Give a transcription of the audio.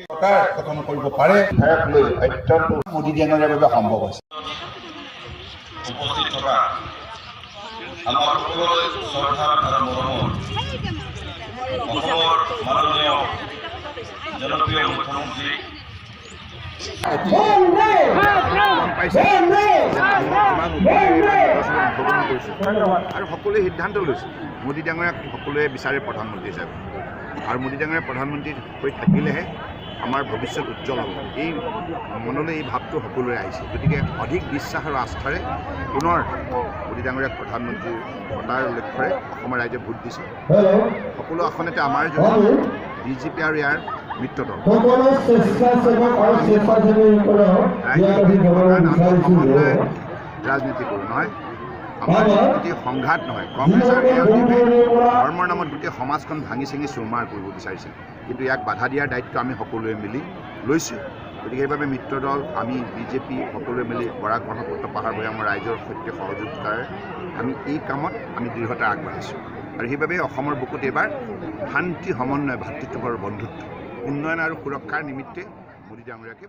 চৰকাৰ গঠন কৰিব পাৰে অত্যন্ত মোদী জেনেৰে বাবে সম্ভৱ হৈছে। উপস্থিত থকা আমাৰ সকলোৰে শ্ৰদ্ধা আৰু মৰমৰ অসমৰ মাননীয় জনপ্ৰিয় মুখ্যমন্ত্ৰী আৰু সকলোৱে সিদ্ধান্ত লৈছে মোদী ডাঙৰীয়াক সকলোৱে বিচাৰে প্ৰধানমন্ত্ৰী হিচাপে আৰু মোদী ডাঙৰীয়া প্ৰধানমন্ত্ৰী হৈ থাকিলেহে আমাৰ ভৱিষ্যত উজ্জ্বল হ'ব। এই মনলৈ এই ভাৱটো সকলোৰে আহিছে। গতিকে অধিক বিশ্বাস আৰু আস্থাৰে পুনৰ মোদী ডাঙৰীয়াক প্ৰধানমন্ত্ৰী পতাৰ লক্ষ্যৰে অসমৰ ৰাইজে ভোট দিছে। সকলো আসনতে আমাৰ যদি বিজেপি আৰু ইয়াৰ মিত্ৰ দল ৰাজনীতি কৰোঁ নহয়, আমাৰ ৰাজনীতি সংঘাত নহয়। কংগ্ৰেছ আৰু ধৰ্মৰ নামত গোটেই সমাজখন ভাঙি চিঙি চুৰমাৰ কৰিব বিচাৰিছে, কিন্তু ইয়াক বাধা দিয়াৰ দায়িত্ব আমি সকলোৱে মিলি লৈছোঁ। গতিকে সেইবাবে মিত্ৰ দল আমি বিজেপি সকলোৱে মিলি বৰাক ব্ৰহ্মপুত্ৰ পাহাৰ ভৈয়ামৰ ৰাইজৰ সৈতে সহযোগিতাৰে আমি এই কামত আমি দৃঢ়তা আগবাঢ়িছোঁ আৰু সেইবাবে অসমৰ বুকুত এইবাৰ শান্তি সমন্বয় ভাতৃত্বপৰ বন্ধুত্ব উন্নয়ন আৰু সুৰক্ষাৰ নিমিত্তে মোদী ডাঙৰীয়াকে